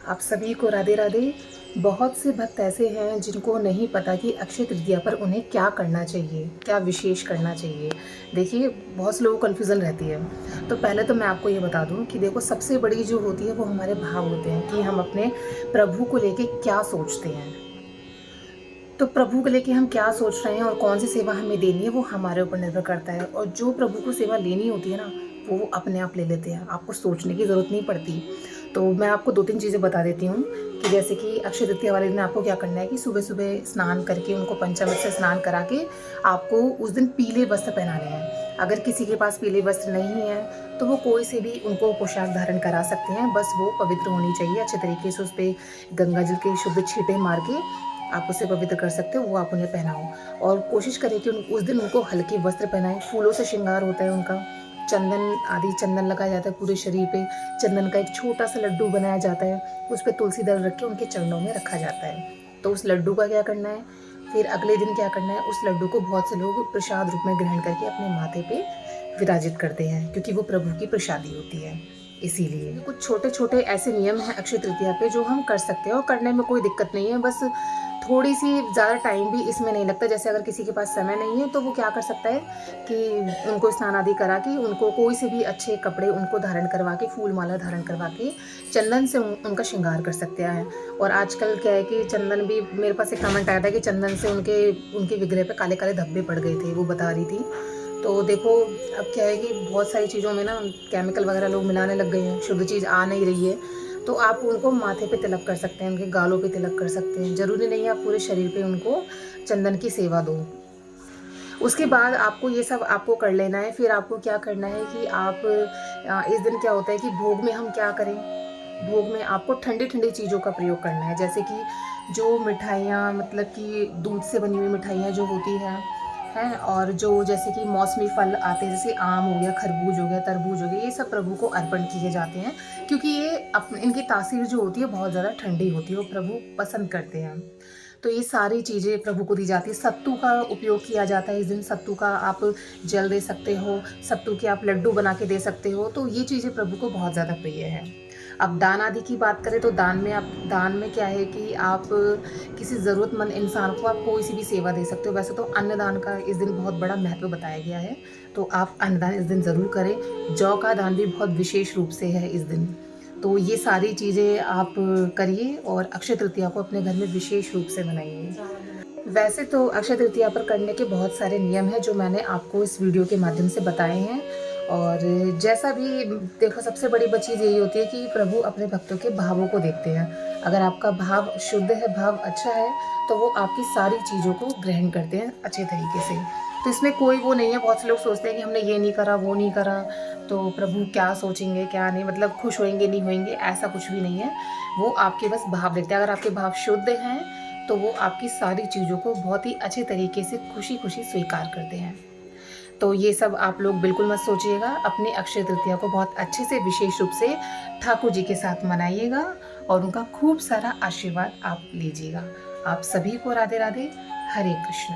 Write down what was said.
आप सभी को राधे राधे। बहुत से भक्त ऐसे हैं जिनको नहीं पता कि अक्षय तृतीया पर उन्हें क्या करना चाहिए, क्या विशेष करना चाहिए। देखिए, बहुत से लोगों को कन्फ्यूज़न रहती है। तो पहले तो मैं आपको ये बता दूं कि देखो, सबसे बड़ी जो होती है वो हमारे भाव होते हैं कि हम अपने प्रभु को लेके क्या सोचते हैं। तो प्रभु को लेके हम क्या सोच रहे हैं और कौन सी सेवा हमें देनी है वो हमारे ऊपर निर्भर करता है। और जो प्रभु को सेवा लेनी होती है ना, वो अपने आप ले लेते हैं, आपको सोचने की ज़रूरत नहीं पड़ती। तो मैं आपको 2-3 चीज़ें बता देती हूँ कि जैसे कि अक्षय तृतीया वाले दिन आपको क्या करना है कि सुबह-सुबह स्नान करके उनको पंचामृत से स्नान करा के आपको उस दिन पीले वस्त्र पहनाने हैं। अगर किसी के पास पीले वस्त्र नहीं है, तो वो कोई से भी उनको पोशाक धारण करा सकते हैं, बस वो पवित्र होनी चाहिए। अच्छे तरीके से उस पे गंगा जल के शुद्ध छींटे मार के आप उसे पवित्र कर सकते हो, वो आप उन्हें पहनाओ। और कोशिश करें कि उस दिन उनको हल्के वस्त्र पहनाएं। फूलों से श्रृंगार होता है उनका, चंदन आदि चंदन लगाया जाता है पूरे शरीर पे। चंदन का एक छोटा सा लड्डू बनाया जाता है, उस पर तुलसी दल रख के उनके चरणों में रखा जाता है। तो उस लड्डू का क्या करना है, फिर अगले दिन क्या करना है, उस लड्डू को बहुत से लोग प्रसाद रूप में ग्रहण करके अपने माथे पे विराजित करते हैं, क्योंकि वो प्रभु की प्रसादी होती है। इसीलिए कुछ छोटे छोटे ऐसे नियम हैं अक्षय तृतीया पे जो हम कर सकते हैं और करने में कोई दिक्कत नहीं है। बस थोड़ी सी ज़्यादा टाइम भी इसमें नहीं लगता। जैसे अगर किसी के पास समय नहीं है तो वो क्या कर सकता है कि उनको स्नान आदि करा के उनको कोई से भी अच्छे कपड़े उनको धारण करवा के, फूल माला धारण करवा के चंदन से उनका श्रृंगार कर सकते हैं। और आजकल क्या है कि चंदन भी, मेरे पास एक कमेंट आया था कि चंदन से उनके विग्रह पे काले काले धब्बे पड़ गए थे, वो बता रही थी। तो देखो, अब क्या है कि बहुत सारी चीज़ों में ना केमिकल वगैरह लोग मिलाने लग गए हैं, शुद्ध चीज़ आ नहीं रही है। तो आप उनको माथे पे तिलक कर सकते हैं, उनके गालों पे तिलक कर सकते हैं। ज़रूरी नहीं है आप पूरे शरीर पे उनको चंदन की सेवा दो। उसके बाद आपको ये सब आपको कर लेना है। फिर आपको क्या करना है कि आप इस दिन क्या होता है कि भोग में हम क्या करें, भोग में आपको ठंडी-ठंडी चीज़ों का प्रयोग करना है। जैसे कि जो मिठाइयाँ, मतलब कि दूध से बनी हुई मिठाइयाँ जो होती हैं, और जो जैसे कि मौसमी फल आते हैं, जैसे आम हो गया, खरबूज हो गया, तरबूज हो गया, ये सब प्रभु को अर्पण किए जाते हैं। क्योंकि ये इनकी तासीर जो होती है बहुत ज़्यादा ठंडी होती है, वो प्रभु पसंद करते हैं। तो ये सारी चीज़ें प्रभु को दी जाती है। सत्तू का उपयोग किया जाता है इस दिन। सत्तू का आप जल दे सकते हो, सत्तू के आप लड्डू बना के दे सकते हो। तो ये चीज़ें प्रभु को बहुत ज़्यादा प्रिय है। अब दान आदि की बात करें तो दान में क्या है कि आप किसी ज़रूरतमंद इंसान को आप कोई सी भी सेवा दे सकते हो। वैसे तो अन्नदान का इस दिन बहुत बड़ा महत्व बताया गया है, तो आप अन्नदान इस दिन ज़रूर करें। जौ का दान भी बहुत विशेष रूप से है इस दिन। तो ये सारी चीज़ें आप करिए और अक्षय तृतीया को अपने घर में विशेष रूप से मनाइए। वैसे तो अक्षय तृतीया पर करने के बहुत सारे नियम हैं जो मैंने आपको इस वीडियो के माध्यम से बताए हैं। और जैसा भी देखो, सबसे बड़ी चीज़ यही होती है कि प्रभु अपने भक्तों के भावों को देखते हैं। अगर आपका भाव शुद्ध है, भाव अच्छा है, तो वो आपकी सारी चीज़ों को ग्रहण करते हैं अच्छे तरीके से। तो इसमें कोई वो नहीं है। बहुत से लोग सोचते हैं कि हमने ये नहीं करा, वो नहीं करा, तो प्रभु क्या सोचेंगे, क्या नहीं, मतलब खुश होएंगे, नहीं होएंगे, ऐसा कुछ भी नहीं है। वो आपके बस भाव देखते हैं। अगर आपके भाव शुद्ध हैं तो वो आपकी सारी चीज़ों को बहुत ही अच्छे तरीके से खुशी खुशी स्वीकार करते हैं। तो ये सब आप लोग बिल्कुल मत सोचिएगा। अपनी अक्षय तृतीया को बहुत अच्छे से, विशेष रूप से ठाकुर जी के साथ मनाइएगा और उनका खूब सारा आशीर्वाद आप लीजिएगा। आप सभी को राधे राधे, हरे कृष्ण।